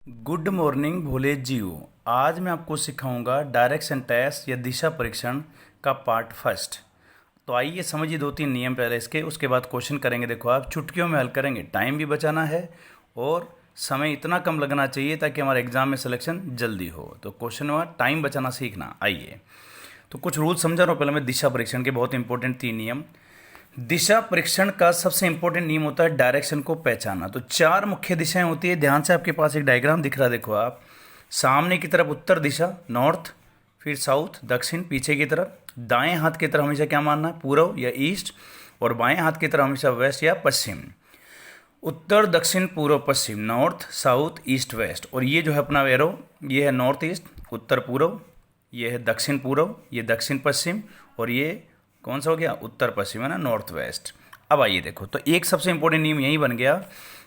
Good morning भोले जियो। आज मैं आपको सिखाऊंगा डायरेक्शन टेस्ट या दिशा परीक्षण का पार्ट फर्स्ट। तो आइए समझिए दो तीन नियम पहले इसके, उसके बाद क्वेश्चन करेंगे। देखो आप चुटकियों में हल करेंगे, टाइम भी बचाना है और समय इतना कम लगना चाहिए ताकि हमारे एग्जाम में सिलेक्शन जल्दी हो। तो क्वेश्चन में टाइम बचाना सीखना। आइए तो कुछ रूल समझा रहा हूँ पहले मैं दिशा परीक्षण के, बहुत इंपॉर्टेंट 3 नियम। दिशा परीक्षण का सबसे इंपॉर्टेंट नियम होता है डायरेक्शन को पहचानना। तो 4 मुख्य दिशाएं होती है। ध्यान से आपके पास एक डायग्राम दिख रहा है, देखो आप। सामने की तरफ उत्तर दिशा नॉर्थ, फिर साउथ दक्षिण, पीछे की तरफ दाएं हाथ की तरफ हमेशा क्या मानना है, पूर्व या ईस्ट, और बाएं हाथ की तरफ हमेशा वेस्ट या पश्चिम। उत्तर दक्षिण पूर्व पश्चिम, नॉर्थ साउथ ईस्ट वेस्ट। और ये जो है अपना एरो, ये है नॉर्थ ईस्ट उत्तर पूर्व, ये है दक्षिण पूर्व, ये दक्षिण पश्चिम, और ये कौन सा हो गया, उत्तर पश्चिम, है ना, नॉर्थ वेस्ट। अब आइए देखो, तो एक सबसे इंपॉर्टेंट नियम यही बन गया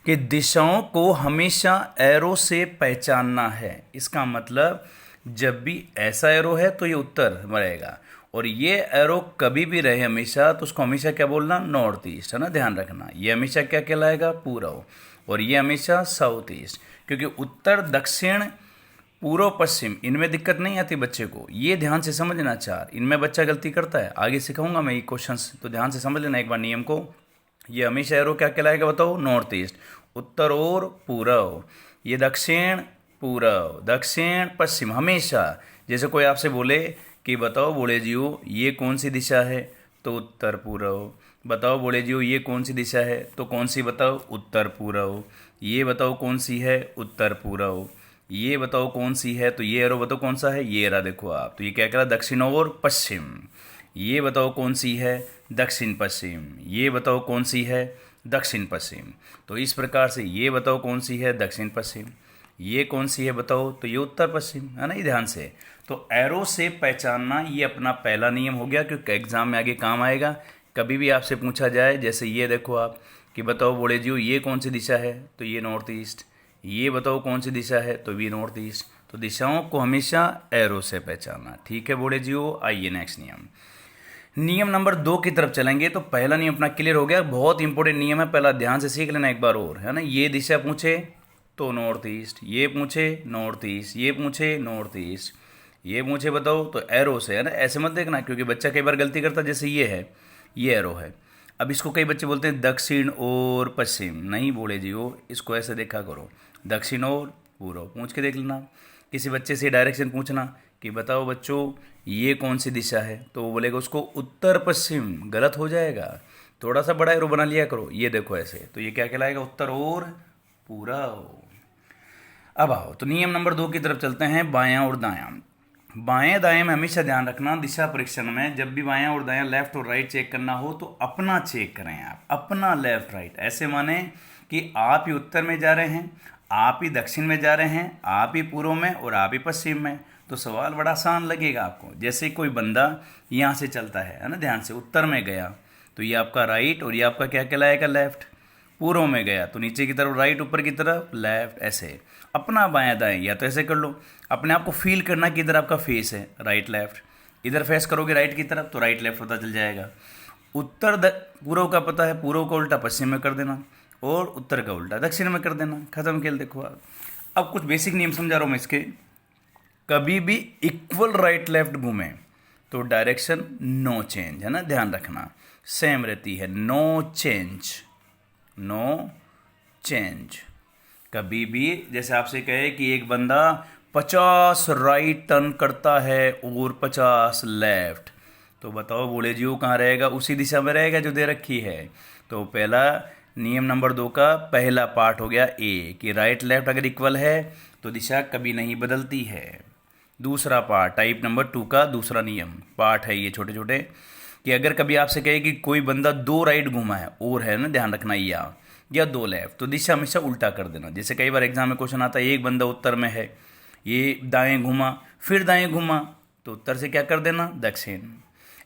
कि दिशाओं को हमेशा एरो से पहचानना है। इसका मतलब जब भी ऐसा एरो है तो ये उत्तर रहेगा, और ये एरो कभी भी रहे हमेशा तो उसको हमेशा क्या बोलना, नॉर्थ ईस्ट, है ना, ध्यान रखना। ये हमेशा क्या कहलाएगा, पूर्व, और ये हमेशा साउथ ईस्ट। क्योंकि उत्तर दक्षिण पूर्व पश्चिम इनमें दिक्कत नहीं आती बच्चे को, ये ध्यान से समझना। 4 इनमें बच्चा गलती करता है, आगे सिखाऊंगा मैं ये क्वेश्चंस, तो ध्यान से समझ लेना एक बार नियम को। ये हमेशा एरो क्या कहलाएगा बताओ, नॉर्थ ईस्ट, उत्तर और पूर्व। ये दक्षिण पूर्व, दक्षिण पश्चिम हमेशा। जैसे कोई आपसे बोले कि बताओ बोले जियो ये कौन सी दिशा है, तो उत्तर पूर्व। बताओ बोले जियो ये कौन सी दिशा है, तो कौन सी बताओ, उत्तर पूर्व। ये बताओ कौन सी है, उत्तर पूर्व। ये बताओ कौन सी है, तो ये एरो बताओ कौन सा है, ये रहा देखो आप। तो ये क्या कह रहा है, दक्षिण और पश्चिम। ये बताओ कौन सी है, दक्षिण पश्चिम। ये बताओ कौन सी है, दक्षिण पश्चिम। तो इस प्रकार से ये बताओ कौन सी है, दक्षिण पश्चिम। ये कौन सी है बताओ, तो ये उत्तर पश्चिम, है ना, ये ध्यान से। तो एरो से पहचानना ये अपना पहला नियम हो गया, क्योंकि एग्जाम में आगे काम आएगा। कभी भी आपसे पूछा जाए, जैसे ये देखो आप कि बताओ बोले जी ये कौन सी दिशा है, तो ये नॉर्थ ईस्ट। ये बताओ कौन सी दिशा है, तो भी नॉर्थ ईस्ट। तो दिशाओं को हमेशा एरो से पहचानना, ठीक है बोले जियो। आइए नेक्स्ट नियम, नियम नंबर 2 की तरफ चलेंगे। तो पहला नियम अपना क्लियर हो गया, बहुत इंपॉर्टेंट नियम है, पहला ध्यान से सीख लेना एक बार और, है ना। ये दिशा पूछे तो नॉर्थ ईस्ट, ये पूछे नॉर्थ ईस्ट, ये पूछे नॉर्थ ईस्ट, ये पूछे बताओ तो एरो से, है ना। ऐसे मत देखना, क्योंकि बच्चा कई बार गलती करता, जैसे ये है, ये एरो है। अब इसको कई बच्चे बोलते हैं दक्षिण और पश्चिम, नहीं बोले जी वो, इसको ऐसे देखा करो, दक्षिण और पूर्व। पूछ के देख लेना, किसी बच्चे से डायरेक्शन पूछना कि बताओ बच्चों ये कौन सी दिशा है, तो वो बोलेगा उसको उत्तर पश्चिम, गलत हो जाएगा। थोड़ा सा बड़ा एरो बना लिया करो, ये देखो ऐसे, तो ये क्या कहलाएगा, उत्तर और पूर्व। अब आओ तो नियम नंबर 2 की तरफ चलते हैं, बायां और दायां। बाएं दाएं में हमेशा ध्यान रखना, दिशा परीक्षण में जब भी बायां और दायां लेफ्ट और राइट चेक करना हो तो अपना चेक करें आप, अपना लेफ्ट राइट। ऐसे माने कि आप ही उत्तर में जा रहे हैं, आप ही दक्षिण में जा रहे हैं, आप ही पूर्व में और आप ही पश्चिम में। तो सवाल बड़ा आसान लगेगा आपको। जैसे कोई बंदा यहाँ से चलता है ना, ध्यान से उत्तर में गया तो ये आपका राइट, और ये आपका क्या कहलाएगा, लेफ्ट। पूर्व में गया तो नीचे की तरफ राइट, ऊपर की तरफ लेफ्ट। ऐसे अपना बायां दाएं या तो ऐसे कर लो, अपने आप को फील करना कि इधर आपका फेस है, राइट लेफ्ट। इधर फेस करोगे राइट की तरफ तो राइट लेफ्ट पता चल जाएगा। पूर्व का पता है, पूर्व का उल्टा पश्चिम में कर देना, और उत्तर का उल्टा दक्षिण में कर देना, खत्म खेल। देखो आप, अब कुछ बेसिक नियम समझा रहा हूँ मैं इसके। कभी भी इक्वल राइट लेफ्ट घूमे तो डायरेक्शन नो चेंज, है ना, ध्यान रखना, सेम रहती है, नो चेंज, नो चेंज। कभी भी जैसे आपसे कहे कि एक बंदा 50 राइट टर्न करता है और 50 लेफ्ट, तो बताओ बोले जी वो कहाँ रहेगा, उसी दिशा में रहेगा जो दे रखी है। तो पहला नियम नंबर 2 का पहला पार्ट हो गया ए, कि राइट लेफ्ट अगर इक्वल है तो दिशा कभी नहीं बदलती है। दूसरा पार्ट टाइप नंबर 2 का दूसरा नियम पार्ट है ये, छोटे छोटे, कि अगर कभी आपसे कहे कि कोई बंदा 2 राइट घूमा है, और है ना, ध्यान रखना, या 2 लेफ्ट, तो दिशा हमेशा उल्टा कर देना। जैसे कई बार एग्जाम में क्वेश्चन आता है, एक बंदा उत्तर में है, ये दाएं घूमा फिर दाएं घूमा, तो उत्तर से क्या कर देना, दक्षिण।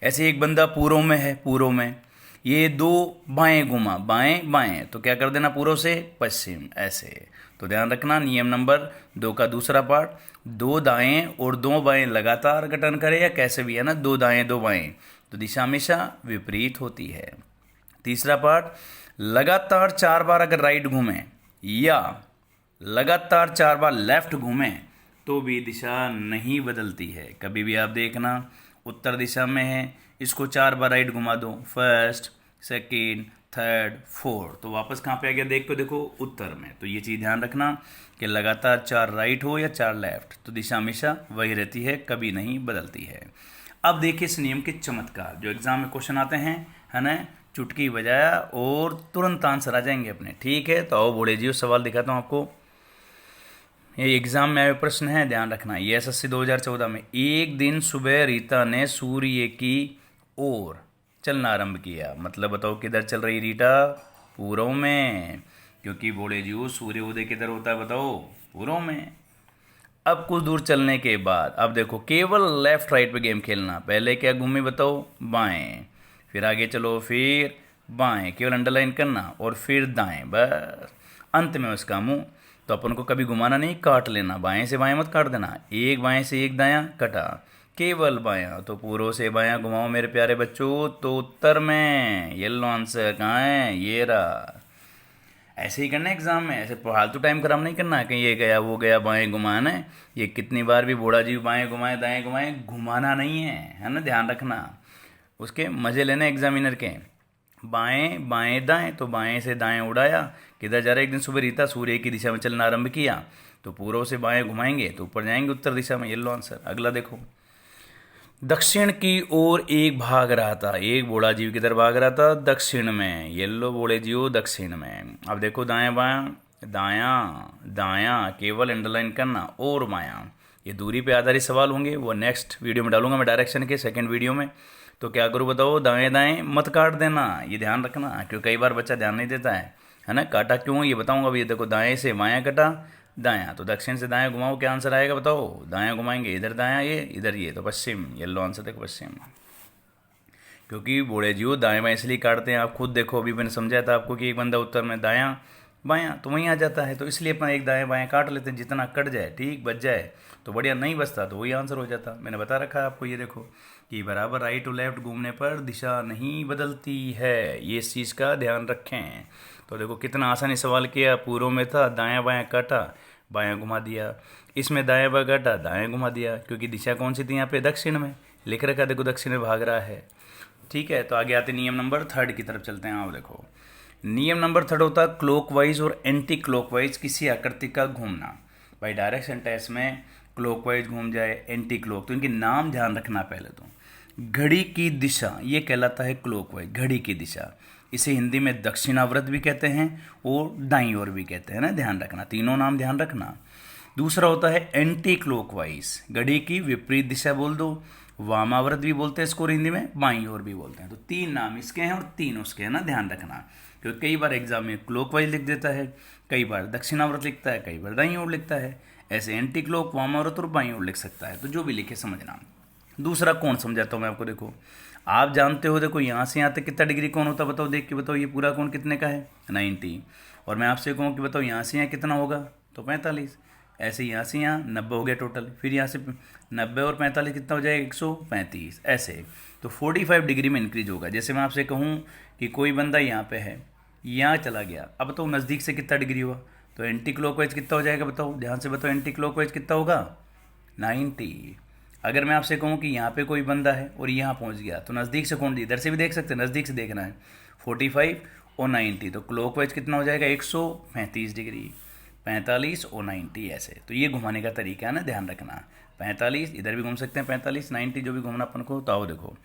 ऐसे एक बंदा पूर्व में है, पूर्व में ये 2 बाएं घूमा, बाएं बाएं, तो क्या कर देना, पूर्व से पश्चिम, ऐसे। तो ध्यान रखना, नियम नंबर 2 का दूसरा पार्ट, 2 दाएं और 2 बाएं लगातार गठन करे या कैसे भी, है ना, 2 दाएं 2 बाएं, तो दिशा हमेशा विपरीत होती है। तीसरा पार्ट, लगातार 4 बार अगर राइट घूमे या लगातार 4 बार लेफ्ट घूमें तो भी दिशा नहीं बदलती है। कभी भी आप देखना उत्तर दिशा में है, इसको 4 बार राइट घुमा दो, फर्स्ट, सेकेंड, थर्ड, फोर्थ, तो वापस कहाँ पे आ गया देख को, देखो उत्तर में। तो ये चीज़ ध्यान रखना कि लगातार 4 राइट हो या 4 लेफ्ट, तो दिशा हमेशा वही रहती है, कभी नहीं बदलती है। अब देखिए इस नियम के चमत्कार जो एग्जाम में क्वेश्चन आते हैं, है ना, चुटकी बजाया और तुरंत आंसर आ जाएंगे अपने। ठीक है, तो आओ बूढ़े जी सवाल दिखाता हूँ आपको। ये एग्जाम में आए प्रश्न है, ध्यान रखना। ये एसएससी 2014 में। एक दिन सुबह रीता ने सूर्य की ओर चलना आरंभ किया। मतलब बताओ किधर चल रही रीटा? पूर्व में, क्योंकि बोले जी सूर्योदय किधर होता है बताओ? पूर्व में। अब कुछ दूर चलने के बाद अब देखो केवल लेफ्ट राइट पे गेम खेलना। पहले क्या घूमी बताओ? बाएं, फिर आगे चलो, फिर बाएं, केवल अंडरलाइन करना, और फिर दाएं, बस अंत में उसका मुंह। तो अपन को कभी घुमाना नहीं, काट लेना, बाएं से बाएं मत काट देना। एक बाएं से एक दायां कटा, केवल बायां। तो पूर्व से बायां घुमाओ मेरे प्यारे बच्चों, तो उत्तर में येलो आंसर कहाँ है? ये रहा। ऐसे ही करना है एग्जाम में, ऐसे फालतू टाइम खराब नहीं करना है कहीं ये गया वो गया, बाएं घुमाना है। ये कितनी बार भी बूढ़ा जी बाएं घुमाए दाएं घुमाए, घुमाना नहीं है ना, ध्यान रखना। उसके मजे लेने एग्जामिनर के। बाएं बाएं दाएं, तो बाएं से दाएं उड़ाया, किधर जा रहा है? एक दिन सुबह रीता सूर्य की दिशा में चलना आरंभ किया, तो पूर्व से बाएं घुमाएंगे तो ऊपर जाएंगे उत्तर दिशा में, येलो आंसर। अगला देखो, दक्षिण की ओर एक भाग रहा था। एक बूढ़ा जीव किधर भाग रहा था? दक्षिण में, येलो बूढ़े जीव दक्षिण में। अब देखो दाएं बायां, दायां दायां, केवल अंडरलाइन करना, और बायां। ये दूरी पे आधारित सवाल होंगे, वो नेक्स्ट वीडियो में डालूंगा मैं, डायरेक्शन के सेकंड वीडियो में। तो क्या करूँ बताओ? दाएं दाएं मत काट देना, ये ध्यान रखना, क्योंकि कई बार बच्चा ध्यान नहीं देता है ना। काटा क्यों ये बताऊंगा अभी। ये देखो दाएं से बायां कटा, दायां, तो दक्षिण से दायां घुमाओ, क्या आंसर आएगा बताओ? दायां घुमाएंगे, इधर दायां, ये इधर ये, तो पश्चिम, येलो आंसर देखो पश्चिम। क्योंकि बूढ़े जीव दाएं बाएं इसलिए काटते हैं, आप खुद देखो, अभी मैंने समझाया था आपको कि एक बंदा उत्तर में दायां बायां तो वहीं आ जाता है, तो इसलिए अपना एक दाएं बायां काट लेते हैं, जितना कट जाए ठीक बच जाए तो बढ़िया, नहीं बचता तो वही आंसर हो जाता। मैंने बता रखा है आपको, ये देखो कि बराबर राइट और लेफ्ट घूमने पर दिशा नहीं बदलती है, ये इस चीज़ का ध्यान रखें। तो देखो कितना आसानी सवाल किया। पूर्व में था, दायां बायां काटा, बायां घुमा दिया। इसमें दायां बायां काटा, दायां घुमा दिया, क्योंकि दिशा कौन सी थी यहाँ पे? दक्षिण में लिख रखा, देखो दक्षिण में भाग रहा है। ठीक है, तो आगे आते नियम नंबर 3 की तरफ चलते हैं। आप देखो नियम नंबर 3 होता है क्लॉकवाइज और एंटी क्लॉकवाइज किसी आकृति का घूमना। भाई डायरेक्शन टेस्ट में क्लॉकवाइज घूम जाए, एंटी क्लॉक, तो इनके नाम ध्यान रखना। पहले तो घड़ी की दिशा, ये कहलाता है क्लॉकवाइज, घड़ी की दिशा। इसे हिंदी में दक्षिणावर्त भी कहते हैं और दाईं ओर भी कहते हैं ना, ध्यान रखना, तीनों नाम ध्यान रखना। दूसरा होता है एंटी क्लॉकवाइज, घड़ी की विपरीत दिशा बोल दो, वामावर्त भी बोलते हैं इसको हिंदी में, बाईं ओर भी बोलते हैं। तो 3 नाम इसके हैं और 3 उसके हैं ना, ध्यान रखना, क्योंकि कई बार एग्जाम में क्लॉकवाइज लिख देता है, कई बार दक्षिणावर्त लिखता है, कई बार दाईं ओर लिखता है। ऐसे एंटी क्लॉक, वामावर्त और बाईं ओर लिख सकता है, तो जो भी लिखे समझना। दूसरा कौन समझाता हूँ मैं आपको, देखो आप जानते हो, देखो यहाँ से यहाँ तक कितना डिग्री कौन होता है बताओ, देख के बताओ, ये पूरा कौन कितने का है? 90। और मैं आपसे कहूँ कि बताओ यहाँ से यहाँ कितना होगा, तो 45। ऐसे यहाँ से यहाँ 90 हो गया टोटल, फिर यहाँ से 90 और 45 कितना हो जाएगा? 135। ऐसे तो 45 डिग्री में इंक्रीज होगा। जैसे मैं आपसे कहूँ कि कोई बंदा यहाँ पे है, यहाँ चला गया, अब बताओ नज़दीक से कितना डिग्री हुआ? तो एंटी क्लॉकवाइज कितना हो जाएगा बताओ, ध्यान से बताओ, एंटी क्लॉकवाइज कितना होगा? 90। अगर मैं आपसे कहूँ कि यहाँ पे कोई बंदा है और यहाँ पहुँच गया, तो नज़दीक से कौन, इधर से भी देख सकते हैं, नज़दीक से देखना है, 45 और 90, तो क्लॉकवाइज कितना हो जाएगा? 135 डिग्री, 45 और 90 ऐसे। तो ये घुमाने का तरीका है ना, ध्यान रखना। 45 इधर भी घूम सकते हैं, 45 90 जो भी घूमना अपन को। तो आओ देखो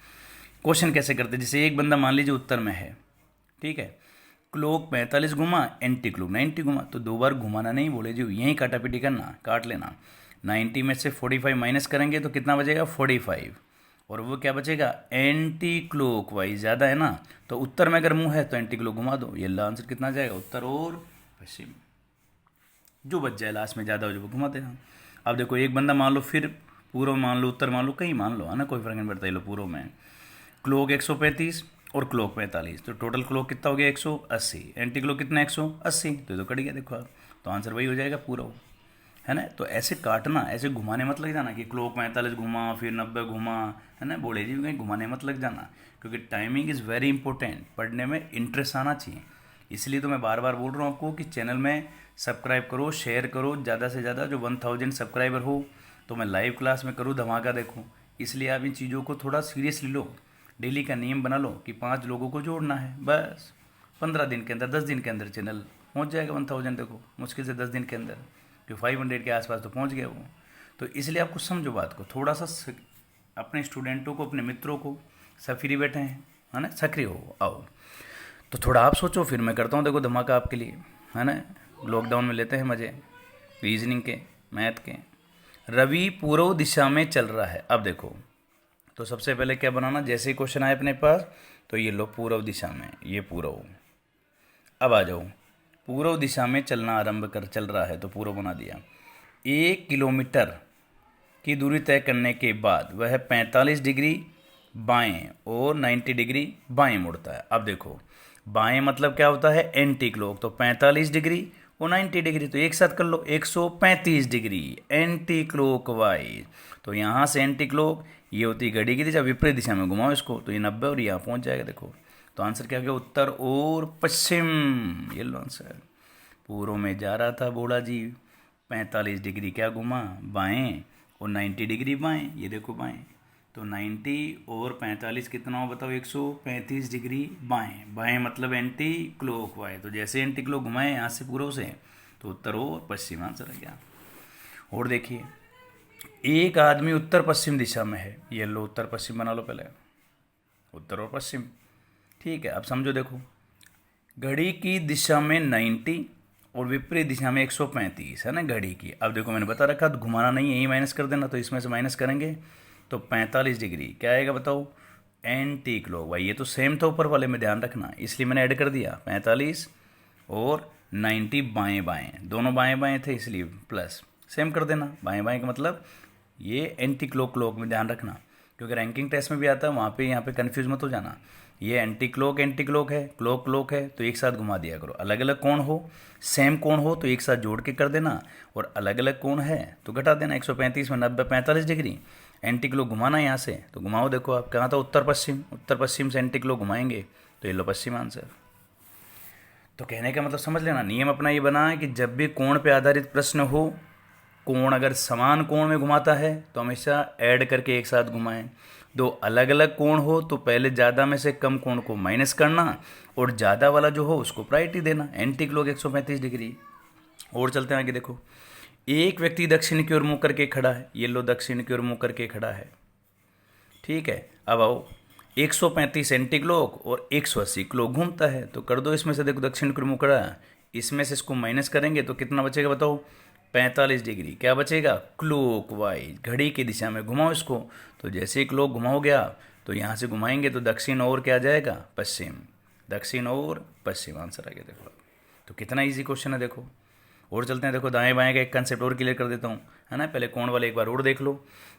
क्वेश्चन कैसे करते हैं। जैसे एक बंदा मान लीजिए उत्तर में है, ठीक है, क्लॉक 45 घुमा, एंटी क्लॉक 90 घुमा, तो 2 बार घुमाना नहीं बोले जो, यहीं काटापीटी करना, काट लेना। 90 में से 45 माइनस करेंगे तो कितना बचेगा? 45, और वो क्या बचेगा? एंटी क्लॉक वाइज, ज़्यादा है ना, तो उत्तर में अगर मुंह है तो एंटी क्लॉक घुमा दो, ये आंसर कितना आ जाएगा? उत्तर और पश्चिम। जो बच जाए लास्ट में ज़्यादा हो जो घुमा देना। अब देखो एक बंदा मान लो, फिर पूर्व मान लो, उत्तर मान लो, कहीं मान लो, है ना, कोई फर्क नहीं पड़ता। ये लो पूर्व में क्लॉक 135 और क्लॉक 45, तो टोटल क्लॉक कितना हो गया? 180, एंटी क्लॉक कितना? 180, तो कट गया देखो आप, तो आंसर वही हो जाएगा पूर्व, है ना। तो ऐसे काटना, ऐसे घुमाने मत लग जाना कि क्लॉक 45 घुमा फिर 90 घुमा, है ना, बोले जी कहीं घुमाने मत लग जाना, क्योंकि टाइमिंग इज़ वेरी इंपॉर्टेंट, पढ़ने में इंटरेस्ट आना चाहिए। इसलिए तो मैं बार बार बोल रहा हूँ आपको कि चैनल में सब्सक्राइब करो, शेयर करो ज़्यादा से ज़्यादा। जो 1000 सब्सक्राइबर हो तो मैं लाइव क्लास में करूँ धमाका देखो। इसलिए आप इन चीज़ों को थोड़ा सीरियसली लो। डेली का नियम बना लो कि 5 लोगों को जोड़ना है, बस 15 दिन के अंदर, 10 दिन के अंदर चैनल पहुंच जाएगा 1000। देखो मुश्किल से 10 दिन के अंदर, जो 500 के आसपास तो पहुंच गया वो। तो इसलिए आपको समझो बात को थोड़ा सा, अपने स्टूडेंटों को, अपने मित्रों को, सब फ्री बैठे हैं है ना, सक्रिय हो, आओ। तो थोड़ा आप सोचो, फिर मैं करता हूँ देखो धमाका आपके लिए, है ना। लॉकडाउन में लेते हैं मज़े रीजनिंग के, मैथ के। रवि पूर्व दिशा में चल रहा है। अब देखो, तो सबसे पहले क्या बनाना, जैसे ही क्वेश्चन आए अपने पास तो ये लो पूर्व दिशा में, ये पूर्व। अब आ जाओ, पूर्व दिशा में चलना आरंभ कर चल रहा है तो पूर्व बना दिया। 1 किलोमीटर की दूरी तय करने के बाद वह 45 डिग्री बाएं और 90 डिग्री बाएं मुड़ता है। अब देखो, बाएं मतलब क्या होता है, एंटी क्लॉक, तो 45 डिग्री और 90 डिग्री, तो एक साथ कर लो 135 डिग्री एंटी क्लॉक वाइज। तो यहाँ से एंटी क्लॉक ये होती है घड़ी की दिशा, विपरीत दिशा में घुमाओ इसको तो ये 90 और यहाँ पहुँच जाएगा। देखो तो आंसर क्या हो गया, उत्तर और पश्चिम, ये लो आंसर। पूर्व में जा रहा था बूढ़ा जी, 45 डिग्री क्या घुमा बाएं और 90 डिग्री बाएं, ये देखो बाएं। तो 90 और 45 कितना हो बताओ, 135 डिग्री बाएं। बाएं मतलब एंटी क्लॉक वाइज, तो जैसे एंटी क्लॉक घुमाए यहाँ से पूर्व से तो उत्तर और पश्चिम आंसर आ गया। और देखिए, एक आदमी उत्तर पश्चिम दिशा में है, ये लो उत्तर पश्चिम बना लो पहले, उत्तर और पश्चिम। ठीक है, अब समझो, देखो घड़ी की दिशा में 90 और विपरीत दिशा में 135 है ना घड़ी की। अब देखो मैंने बता रखा, तो घुमाना नहीं है, यही माइनस कर देना, तो इसमें से माइनस करेंगे तो 45 डिग्री क्या आएगा बताओ, एंटी क्लॉक वाइज। ये तो सेम था ऊपर वाले में, ध्यान रखना, इसलिए मैंने ऐड कर दिया 45 और 90 बाएं बाएं, दोनों बाएं बाएं थे इसलिए प्लस, सेम कर देना। बाएं बाएं का मतलब ये एंटी क्लॉक, क्लॉक में ध्यान रखना, क्योंकि रैंकिंग टेस्ट में भी आता है वहाँ पे, यहाँ पे कंफ्यूज मत हो जाना। ये एंटी क्लॉक है, क्लॉक क्लॉक है, तो एक साथ घुमा दिया करो। अलग अलग कोण हो, सेम कोण हो तो एक साथ जोड़ के कर देना, और अलग अलग कोण है तो घटा देना। 135 में 90 45 डिग्री, एंटी क्लॉक घुमाना यहाँ से तो घुमाओ। देखो आप कहाँ था, उत्तर पश्चिम, उत्तर पश्चिम से एंटी क्लॉक घुमाएंगे तो ये लो पश्चिम आंसर। तो कहने का मतलब समझ लेना, नियम अपना ये बना है कि जब भी कोण पे आधारित प्रश्न हो, कोण अगर समान कोण में घुमाता है तो हमेशा ऐड करके एक साथ घुमाएं। दो अलग अलग कोण हो तो पहले ज़्यादा में से कम कोण को माइनस करना, और ज़्यादा वाला जो हो उसको प्रायोरिटी देना। Anti clock 135 degree. और चलते हैं आगे, देखो एक व्यक्ति दक्षिण की ओर मुँह करके खड़ा है, ये लो दक्षिण की ओर मुँह करके खड़ा है, ठीक है। अब आओ, 135 एंटी क्लॉक और 180 क्लॉक घूमता है, तो कर दो इसमें से, देखो दक्षिण की ओर मुँह खड़ा है, इसमें से इसको माइनस करेंगे तो कितना बचेगा बताओ, 45 डिग्री क्या बचेगा, क्लॉक वाइज, घड़ी की दिशा में घुमाओ इसको। तो जैसे ही क्लॉक घुमाओ गया तो यहाँ से घुमाएंगे तो दक्षिण और क्या जाएगा, पश्चिम, दक्षिण और पश्चिम आंसर आ गया। देखो तो कितना इजी क्वेश्चन है, देखो। और चलते हैं, देखो दाएं बाएं का एक कंसेप्ट और क्लियर कर देता हूँ, है ना। पहले कोण वाले एक बार और देख लो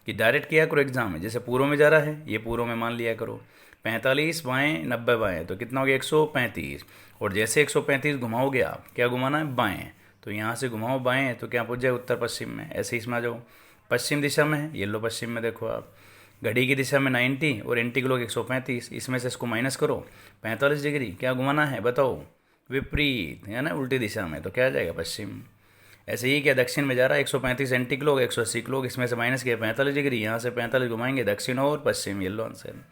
कि डायरेक्ट किया करो एग्जाम में, जैसे पूर्व में जा रहा है, ये पूर्व में मान लिया करो, 45 बाएँ 90 बाएँ, तो कितना हो गया 135। और जैसे 135 घुमाओगे आप, क्या घुमाना है, बाएँ, तो यहाँ से घुमाओ बाएँ तो क्या पहुँच जाए, उत्तर पश्चिम में। ऐसे इसमें आ जाओ, पश्चिम दिशा में है, ये लो पश्चिम में, देखो आप घड़ी की दिशा में 90 और एंटी क्लॉक 135, इसमें से इसको माइनस करो, 45 डिग्री क्या घुमाना है बताओ, विपरीत, है ना, उल्टी दिशा में, तो क्या आ जाएगा, पश्चिम। ऐसे ही क्या दक्षिण में जा रहा है, 135 एंटी क्लॉक 180 क्लॉक, इसमें से माइनस किया 45 डिग्री, यहाँ से 45 घुमाएंगे दक्षिण और पश्चिम, ये लो आंसर।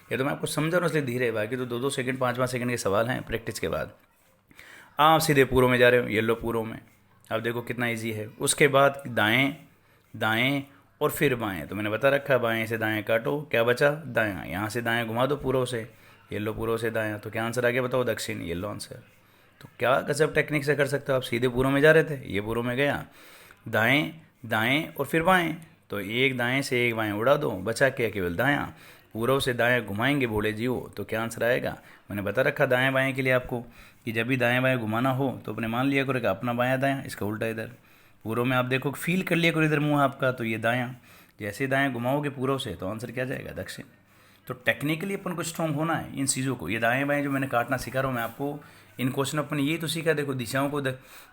ये तो मैं आपको समझा रहा हूँ इसलिए धीरे, बाकी तो 2-2 सेकंड 5-5 सेकंड के सवाल हैं प्रैक्टिस के बाद। आप सीधे पूर्व में जा रहे हो, ये लो पूर्व में। अब देखो कितना इजी है, उसके बाद दाएं दाएं और फिर बाएं, तो मैंने बता रखा है बाएं से दाएं काटो, क्या बचा, दायां, यहाँ से दाएं घुमा दो पूर्व से, ये लो पूर्व से दायां, तो क्या आंसर आ गया बताओ, दक्षिण, ये लो आंसर। तो क्या गजब टेक्निक से कर सकते हो आप, सीधे पूर्व में जा रहे थे, ये पूर्व में गया, दाएं दाएं और फिर बाएं, तो एक दाएं से एक बाएं उड़ा दो, बचा क्या केवल दायां। पूर्व से दाएं घुमाएंगे बोले जी हो, तो क्या आंसर आएगा, मैंने बता रखा दाएं बाएं के लिए आपको कि जब भी दाएं बाएं घुमाना हो तो अपने मान लिया करो कि अपना बायां दायां, इसका उल्टा इधर। पूर्व में आप देखो फील कर लिया करो इधर मुंह आपका, तो ये दायां, जैसे दाएं घुमाओगे पूर्व से तो आंसर क्या जाएगा, दक्षिण। तो टेक्निकली अपन को स्ट्रॉन्ग होना है इन चीज़ों को। ये दाएं बाएं जो मैंने काटना सिखा रहा हूँ मैं आपको, इन क्वेश्चन अपन ये तो सीखा, देखो दिशाओं को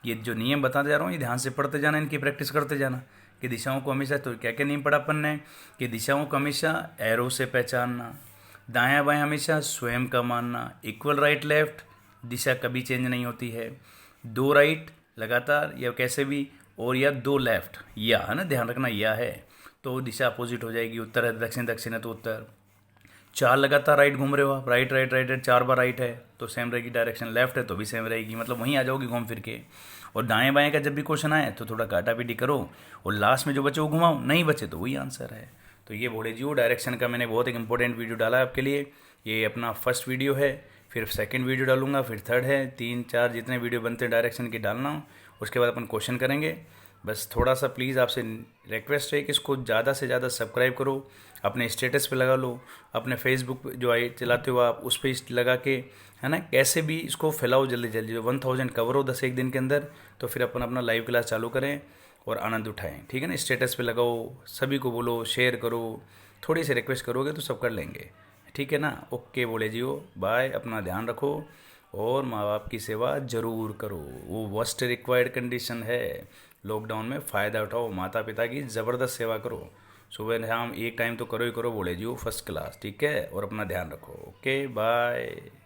ये जो नियम बताते जा रहा हूँ ये ध्यान से पढ़ते जाना, इनकी प्रैक्टिस करते जाना कि दिशाओं को हमेशा, तो क्या क्या नियम पढ़ा अपन ने कि दिशाओं को हमेशा एरो से पहचानना, दायां बाएं हमेशा स्वयं का मानना, इक्वल राइट लेफ्ट, दिशा कभी चेंज नहीं होती है। 2 राइट लगातार या कैसे भी, और या 2 लेफ्ट, या है ना, ध्यान रखना या है तो दिशा अपोजिट हो जाएगी। उत्तर है दक्षिण, दक्षिण है तो उत्तर। 4 लगातार राइट घूम रहे हो आप, राइट राइट राइट राइट, 4 बार राइट है तो सेम रहेगी डायरेक्शन। लेफ्ट है तो भी सेम रहेगी, मतलब वहीं आ जाओगी घूम फिर के। और दाएं बाएं का जब भी क्वेश्चन आए तो थोड़ा काटा पीटी करो और लास्ट में जो बचे वो घुमाओ, नहीं बचे तो वही आंसर है। तो ये भोले जी डायरेक्शन का मैंने बहुत एक इंपॉर्टेंट वीडियो डाला है आपके लिए। ये अपना फर्स्ट वीडियो है, फिर सेकंड वीडियो डालूंगा, फिर थर्ड है, 3 4 जितने वीडियो बनते हैं डायरेक्शन की डालना। उसके बाद अपन क्वेश्चन करेंगे। बस थोड़ा सा प्लीज़ आपसे रिक्वेस्ट है कि इसको ज़्यादा से ज़्यादा सब्सक्राइब करो, अपने स्टेटस पे लगा लो, अपने फेसबुक जो आई चलाते हो आप उस पर लगा के, है ना, कैसे भी इसको फैलाओ जल्दी जल्दी। 1000 कवर हो 10 एक दिन के अंदर, तो फिर अपन अपना लाइव क्लास चालू करें और आनंद उठाएं। ठीक है ना, स्टेटस पे लगाओ, सभी को बोलो, शेयर करो, थोड़ी सी रिक्वेस्ट करोगे तो सब कर लेंगे। ठीक है ना, ओके बोले जियो, बाय, अपना ध्यान रखो और माँ बाप की सेवा जरूर करो, वो मस्ट रिक्वायर्ड कंडीशन है। लॉकडाउन में फ़ायदा उठाओ, माता पिता की ज़बरदस्त सेवा करो, सुबह शाम एक टाइम तो करो ही करो बोले जियो, फर्स्ट क्लास। ठीक है, और अपना ध्यान रखो। Okay bye.